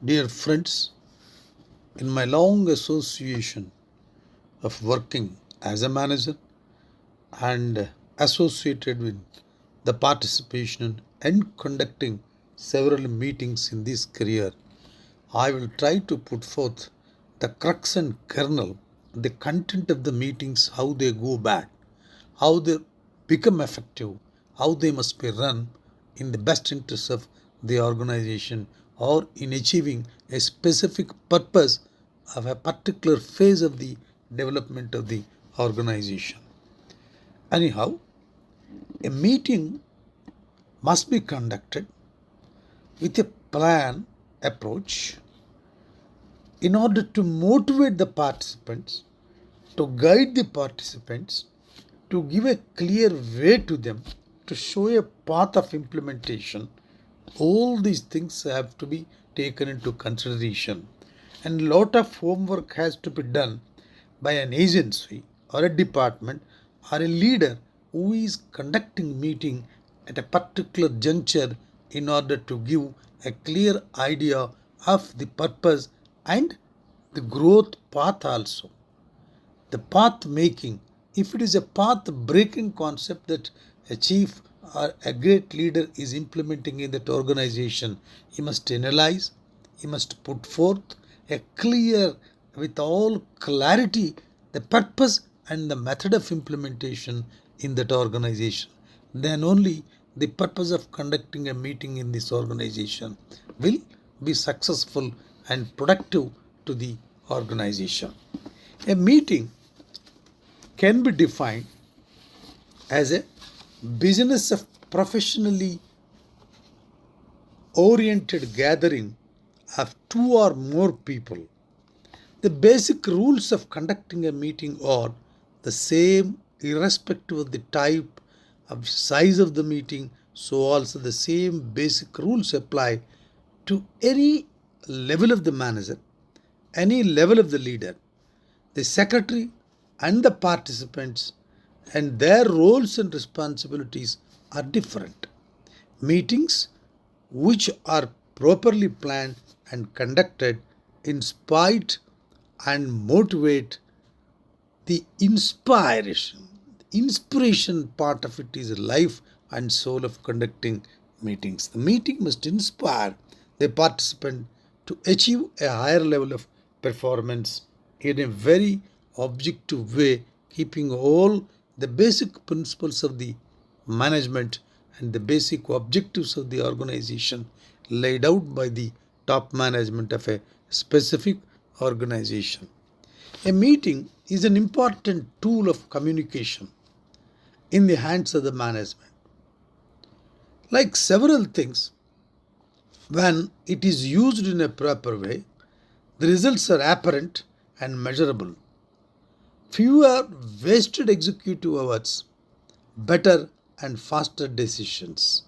Dear friends, in my long association of working as a manager and associated with the participation and conducting several meetings in this career, I will try to put forth the crux and kernel, the content of the meetings, how they go bad, how they become effective, how they must be run in the best interest of the organization or in achieving a specific purpose of a particular phase of the development of the organization. Anyhow, a meeting must be conducted with a plan approach in order to motivate the participants, to guide the participants, to give a clear way to them, to show a path of implementation. All these things have to be taken into consideration, and a lot of homework has to be done by an agency or a department or a leader who is conducting meeting at a particular juncture in order to give a clear idea of the purpose and the growth path also. The path making, if it is a path breaking concept that a chief or a great leader is implementing in that organization, he must analyze, he must put forth a clear, with all clarity, the purpose and the method of implementation in that organization. Then only the purpose of conducting a meeting in this organization will be successful and productive to the organization. A meeting can be defined as a business of professionally oriented gathering of two or more people. The basic rules of conducting a meeting are the same irrespective of the type of size of the meeting, so also the same basic rules apply to any level of the manager, any level of the leader, the secretary and the participants, and their roles and responsibilities are different. Meetings which are properly planned and conducted inspire and motivate the inspiration. The inspiration part of it is life and soul of conducting meetings. The meeting must inspire the participant to achieve a higher level of performance in a very objective way, keeping all the basic principles of the management and the basic objectives of the organization laid out by the top management of a specific organization. A meeting is an important tool of communication in the hands of the management. Like several things, when it is used in a proper way, the results are apparent and measurable. Fewer wasted executive hours, better and faster decisions.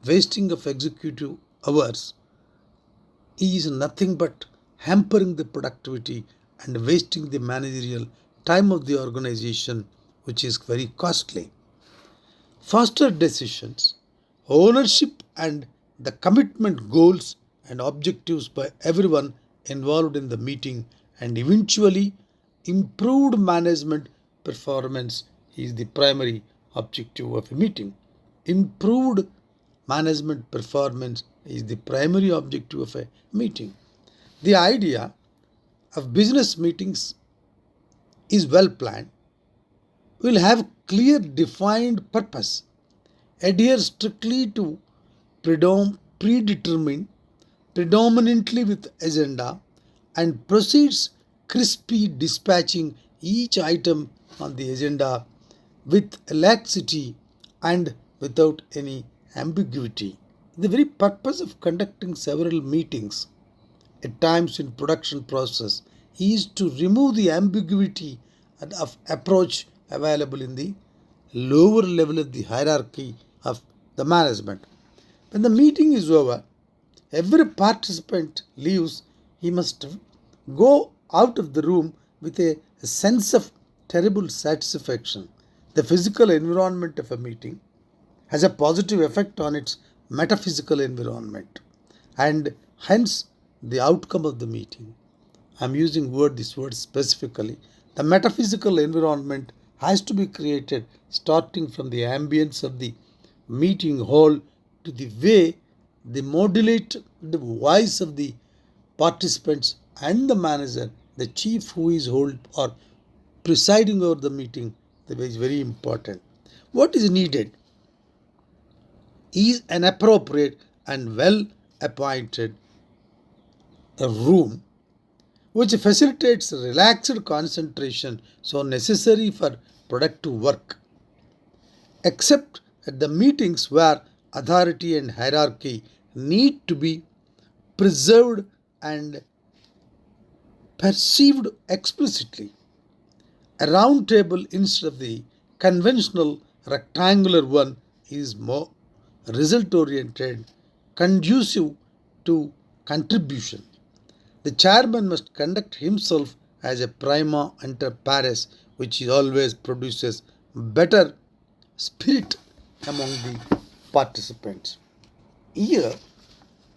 Wasting of executive hours is nothing but hampering the productivity and wasting the managerial time of the organization, which is very costly. Faster decisions, ownership and the commitment goals and objectives by everyone involved in the meeting, and eventually improved management performance is the primary objective of a meeting. Improved management performance is the primary objective of a meeting. The idea of business meetings is well planned, will have clear defined purpose, adhere strictly to predetermined, predominantly with agenda, and proceeds crispy dispatching each item on the agenda with laxity and without any ambiguity. The very purpose of conducting several meetings at times in production process is to remove the ambiguity of approach available in the lower level of the hierarchy of the management. When the meeting is over, every participant leaves, he must go out of the room with a sense of terrible satisfaction. The physical environment of a meeting has a positive effect on its metaphysical environment, and hence the outcome of the meeting. I'm using this word specifically. The metaphysical environment has to be created starting from the ambience of the meeting hall to the way they modulate the voice of the participants and the manager, the chief who is hold or presiding over the meeting. That is very important. What is needed is an appropriate and well appointed room which facilitates relaxed concentration so necessary for productive work, except at the meetings where authority and hierarchy need to be preserved and perceived explicitly. A round table instead of the conventional rectangular one is more result oriented, conducive to contribution. The chairman must conduct himself as a prima inter pares, which always produces better spirit among the participants. Here,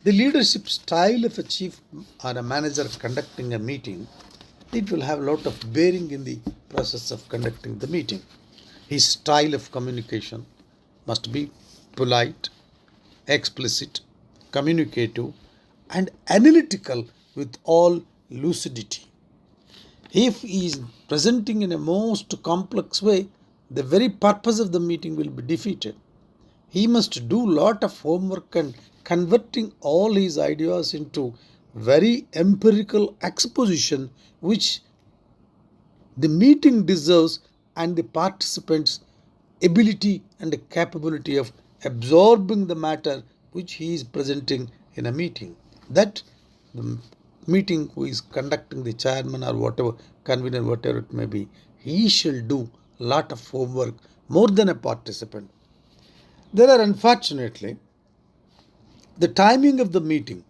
the leadership style of a chief or a manager conducting a meeting, it will have a lot of bearing in the process of conducting the meeting. His style of communication must be polite, explicit, communicative, and analytical with all lucidity. If he is presenting in a most complex way, the very purpose of the meeting will be defeated. He must do lot of homework and converting all his ideas into very empirical exposition which the meeting deserves and the participants' ability and the capability of absorbing the matter which he is presenting in a meeting. That the meeting who is conducting, the chairman or whatever, convener, whatever it may be, he shall do lot of homework more than a participant. There are unfortunately the timing of the meeting.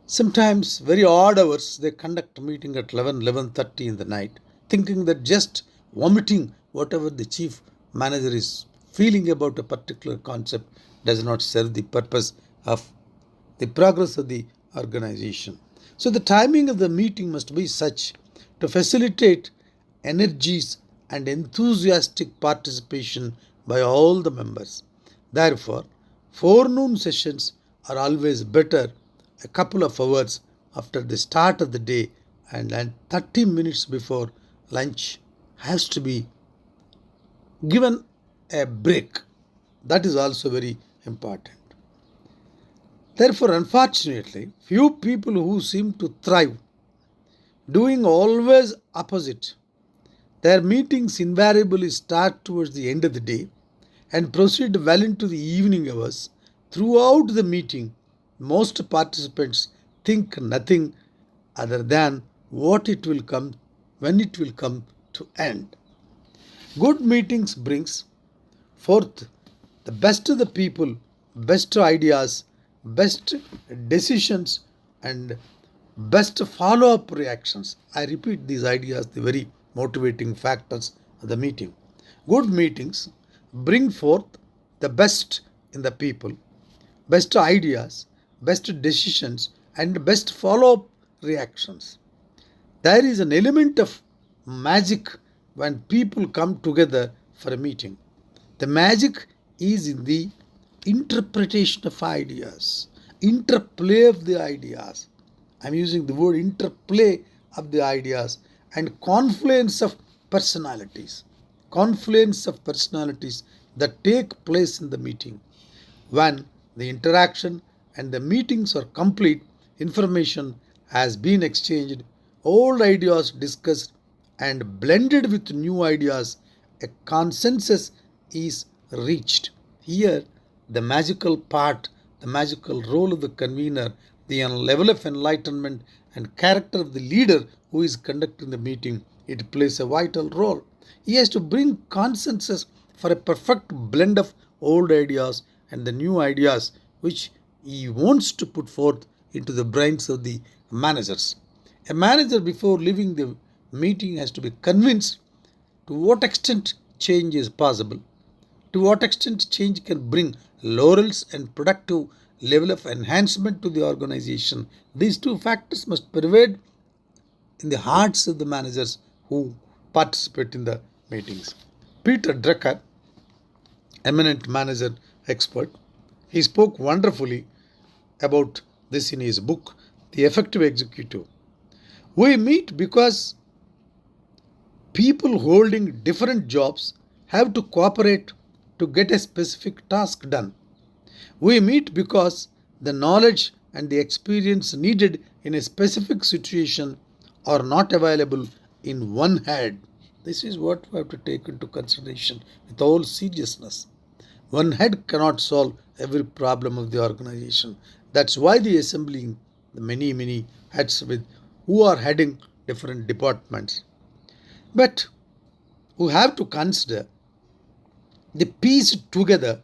Sometimes very odd hours they conduct a meeting at 11:30 in the night, thinking that just vomiting whatever the chief manager is feeling about a particular concept does not serve the purpose of the progress of the organization. So the timing of the meeting must be such to facilitate energies and enthusiastic participation by all the members. Therefore, forenoon sessions are always better a couple of hours after the start of the day, and 30 minutes before lunch has to be given a break. That is also very important. Therefore, unfortunately, few people who seem to thrive doing always opposite. Their meetings invariably start towards the end of the day and proceed well into the evening hours. Throughout the meeting, most participants think nothing other than what it will come when it will come to end. Good meetings brings forth the best of the people, best ideas, best decisions and best follow-up reactions. I repeat these ideas, the very motivating factors of the meeting. Good meetings bring forth the best in the people, best ideas, best decisions and best follow-up reactions. There is an element of magic when people come together for a meeting. The magic is in the interpretation of ideas, interplay of the ideas. I'm using the word interplay of the ideas and confluence of personalities. Confluence of personalities that take place in the meeting. When the interaction and the meetings are complete, information has been exchanged, old ideas discussed and blended with new ideas, a consensus is reached. Here, the magical part, the magical role of the convener, the level of enlightenment and character of the leader who is conducting the meeting, it plays a vital role. He has to bring consensus for a perfect blend of old ideas and the new ideas which he wants to put forth into the brains of the managers. A manager before leaving the meeting has to be convinced to what extent change is possible, to what extent change can bring laurels and productive level of enhancement to the organization. These two factors must pervade in the hearts of the managers who participate in the meetings. Peter Drucker, eminent manager expert, he spoke wonderfully about this in his book, The Effective Executive. We meet because people holding different jobs have to cooperate to get a specific task done. We meet because the knowledge and the experience needed in a specific situation are not available in one head. This is what we have to take into consideration with all seriousness. One head cannot solve every problem of the organization. That's why the assembling the many heads with who are heading different departments. But we have to consider the piece together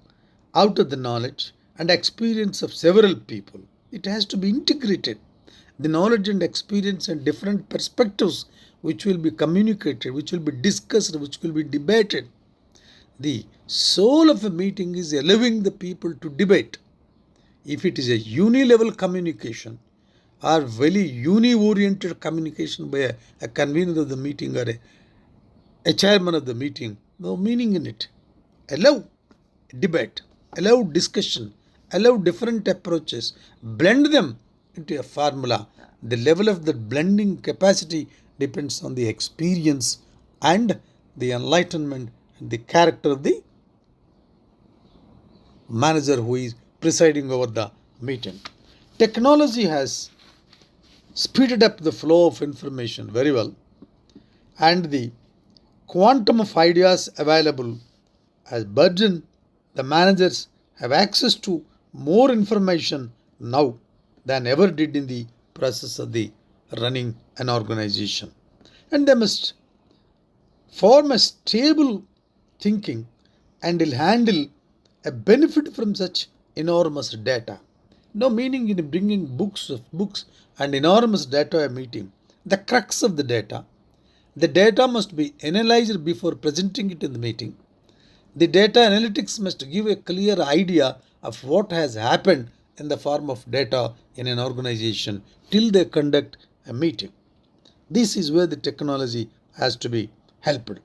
out of the knowledge and experience of several people. It has to be integrated. The knowledge and experience and different perspectives which will be communicated, which will be discussed, which will be debated. The soul of a meeting is allowing the people to debate. If it is a uni-level communication or very uni-oriented communication by a convener of the meeting or a chairman of the meeting, no meaning in it. Allow debate, allow discussion, allow different approaches, blend them into a formula. The level of the blending capacity depends on the experience and the enlightenment and the character of the manager who is presiding over the meeting. Technology has speeded up the flow of information very well, and the quantum of ideas available has burdened the managers have access to more information now than ever did in the process of the running an organization. And they must form a stable thinking and will handle a benefit from such enormous data. No meaning in bringing books and enormous data a meeting. The crux of the data must be analyzed before presenting it in the meeting. The data analytics must give a clear idea of what has happened in the form of data in an organization till they conduct a meeting. This is where the technology has to be helped.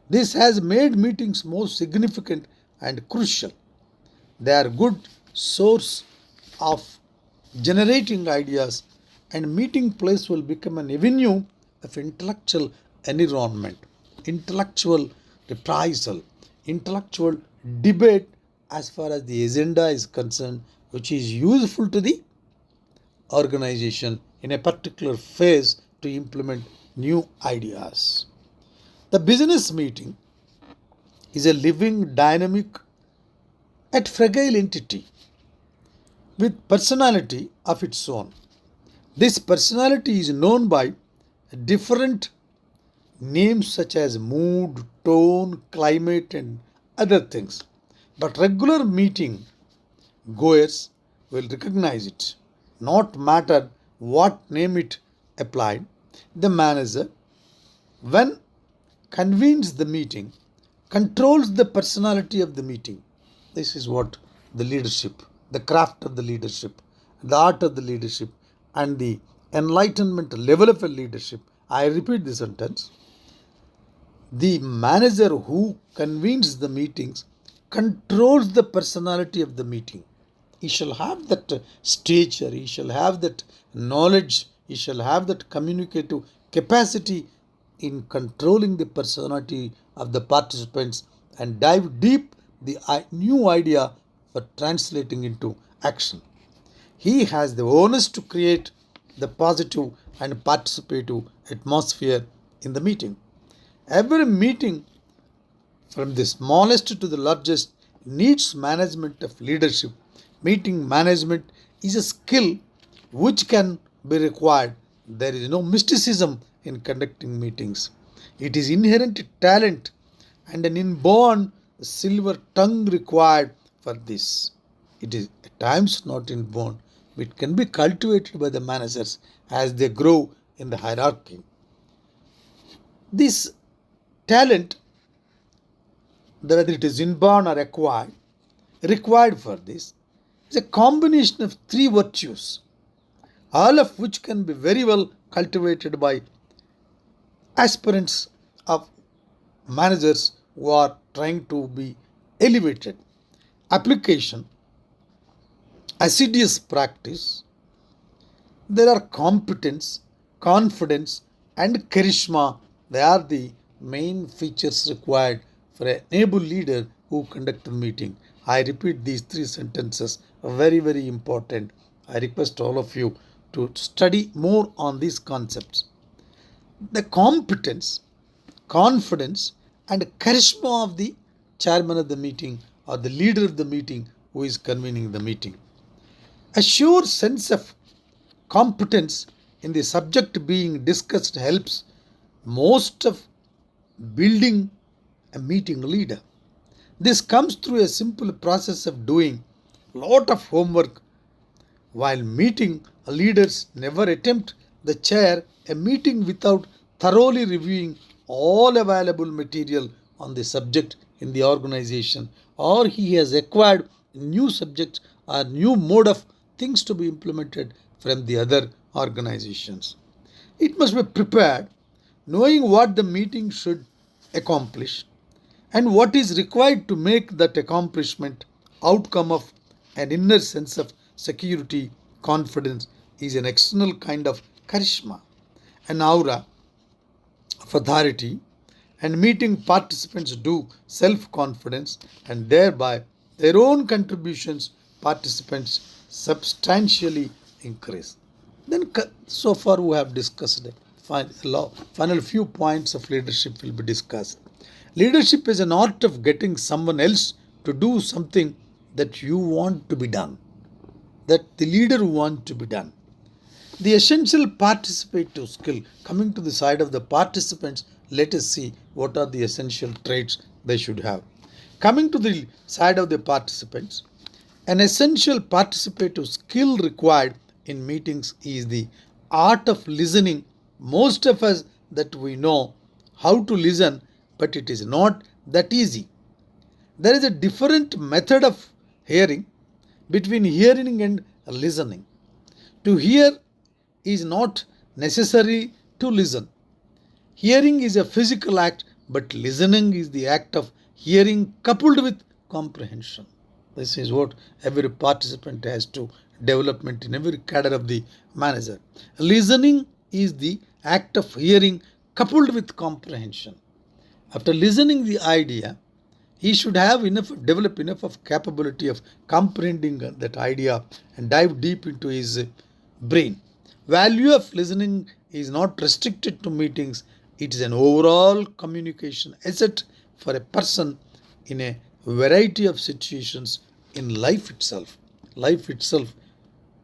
This has made meetings more significant and crucial. They are good source of generating ideas, and meeting place will become an avenue of intellectual environment, intellectual reprisal, intellectual debate as far as the agenda is concerned, which is useful to the organization in a particular phase to implement new ideas. The business meeting is a living, dynamic, yet fragile entity with personality of its own. This personality is known by different names such as mood, tone, climate, and other things. But regular meeting goers will recognize it, not matter what name it applied. The manager, when convenes the meeting, controls the personality of the meeting. This is what the leadership, the craft of the leadership, the art of the leadership, and the enlightenment level of a leadership. I repeat the sentence. The manager who convenes the meetings controls the personality of the meeting. He shall have that stature, he shall have that knowledge, he shall have that communicative capacity in controlling the personality of the participants and dive deep the new idea for translating into action. He has the onus to create the positive and participative atmosphere in the meeting. Every meeting, from the smallest to the largest, needs management of leadership. Meeting management is a skill which can be required. There is no mysticism in conducting meetings. It is inherent talent and an inborn silver tongue required for this. It is at times not inborn, but it can be cultivated by the managers as they grow in the hierarchy. This talent, whether it is inborn or acquired, required for this, is a combination of three virtues, all of which can be very well cultivated by aspirants of managers who are trying to be elevated: application, assiduous practice. There are competence, confidence, and charisma. They are the main features required for an able leader who conducts a meeting. I repeat these three sentences, very, very important. I request all of you to study more on these concepts. The competence, confidence, and charisma of the chairman of the meeting or the leader of the meeting who is convening the meeting. A sure sense of competence in the subject being discussed helps most of building a meeting leader. This comes through a simple process of doing a lot of homework. While meeting leaders never attempt the chair a meeting without thoroughly reviewing all available material on the subject in the organization, or he has acquired new subjects or new mode of things to be implemented from the other organizations. It must be prepared, knowing what the meeting should accomplish and what is required to make that accomplishment outcome of an inner sense of security. Confidence is an external kind of charisma, an aura of authority, and meeting participants do self-confidence, and thereby their own contributions participants substantially increase. Then so far we have discussed final few points of leadership will be discussed. Leadership is an art of getting someone else to do something that you want to be done, that the leader wants to be done. The essential participative skill. Coming to the side of the participants, let us see what are the essential traits they should have. Coming to the side of the participants, an essential participative skill required in meetings is the art of listening. Most of us that we know how to listen, but it is not that easy. There is a different method of hearing between hearing and listening. To hear is not necessary to listen. Hearing is a physical act, but listening is the act of hearing coupled with comprehension. This is what every participant has to development in every cadre of the manager. Listening is the act of hearing coupled with comprehension. After listening the idea, he should have develop enough of capability of comprehending that idea and dive deep into his brain. Value of listening is not restricted to meetings. It is an overall communication asset for a person in a variety of situations in life itself. Life itself,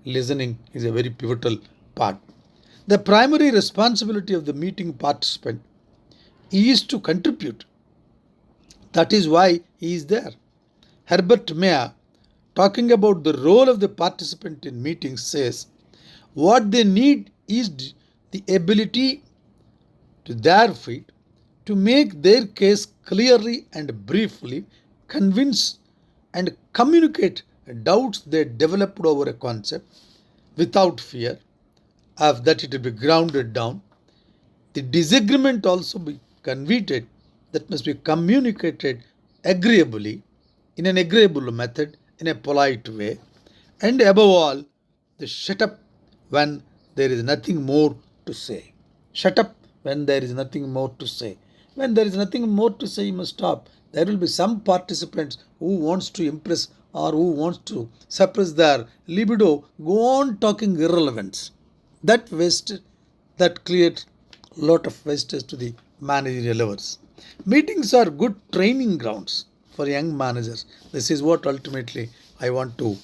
listening is a very pivotal part. The primary responsibility of the meeting participant is to contribute. That is why he is there. Herbert Meyer, talking about the role of the participant in meetings, says, what they need is the ability to their feet to make their case clearly and briefly, convince and communicate doubts they developed over a concept without fear of that it will be grounded down. The disagreement also be conveyed, that must be communicated agreeably, in an agreeable method, in a polite way, and above all, the shut up when there is nothing more to say. Shut up when there is nothing more to say. When there is nothing more to say, you must stop. There will be some participants who wants to impress or who wants to suppress their libido, go on talking irrelevance. That creates a lot of wastage to the managerial levels. Meetings are good training grounds for young managers. This is what ultimately I want to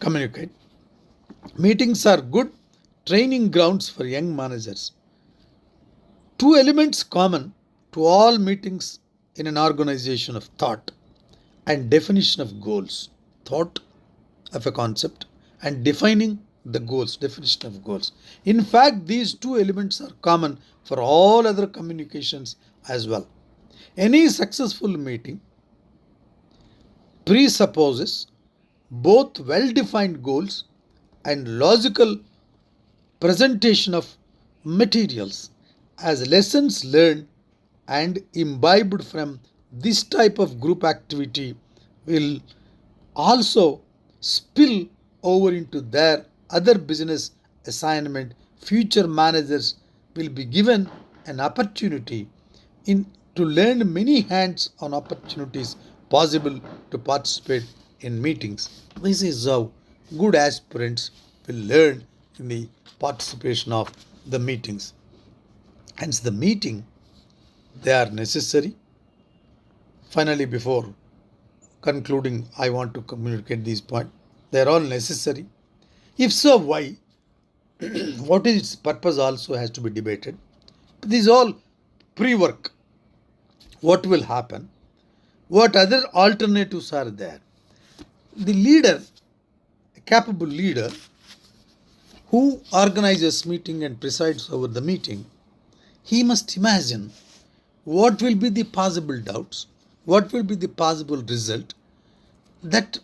communicate. Meetings are good training grounds for young managers. Two elements common to all meetings in an organization of thought and definition of goals. Thought of a concept and defining the goals, definition of goals. In fact, these two elements are common for all other communications as well. Any successful meeting presupposes both well-defined goals and logical presentation of materials as lessons learned and imbibed from this type of group activity will also spill over into their other business assignment. Future managers will be given an opportunity in to learn many hands-on opportunities possible to participate in meetings. This is how good aspirants will learn in the participation of the meetings. Hence, the meeting, they are necessary. Finally, before concluding, I want to communicate these points. They are all necessary. If so, why? What is its purpose also has to be debated. These all pre-work. What will happen? What other alternatives are there? The leader, a capable leader, who organizes meeting and presides over the meeting, he must imagine what will be the possible doubts, what will be the possible result that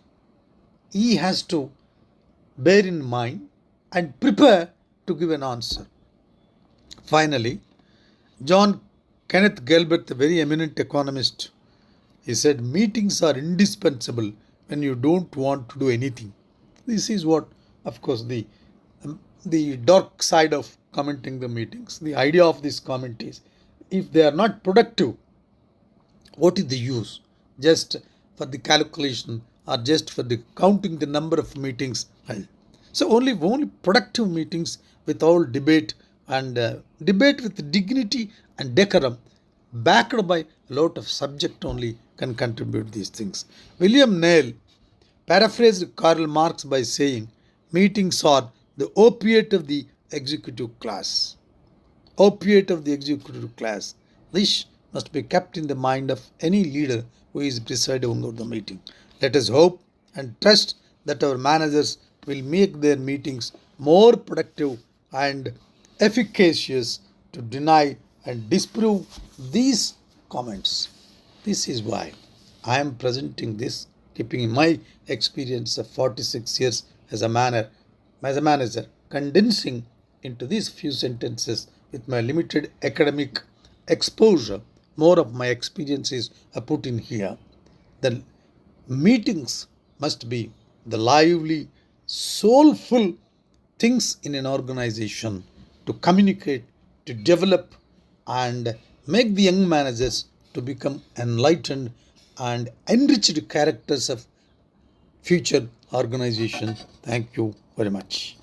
he has to bear in mind and prepare to give an answer. Finally, John Kenneth Galbraith, a very eminent economist, he said, meetings are indispensable when you don't want to do anything. This is what, of course, the dark side of commenting the meetings. The idea of this comment is, if they are not productive, what is the use? Just for the calculation or just for the counting the number of meetings held. So only productive meetings with all debate and debate with dignity and decorum, backed by a lot of subject only, can contribute these things. William Neil paraphrased Karl Marx by saying, meetings are the opiate of the executive class. Opiate of the executive class. This must be kept in the mind of any leader who is presiding over the meeting. Let us hope and trust that our managers will make their meetings more productive and efficacious to deny and disprove these comments. This is why I am presenting this, keeping in my experience of 46 years as a manager, condensing into these few sentences with my limited academic exposure. More of my experiences are put in here. The meetings must be the lively, soulful things in an organization to communicate, to develop, and make the young managers to become enlightened and enriched characters of future organization. Thank you very much.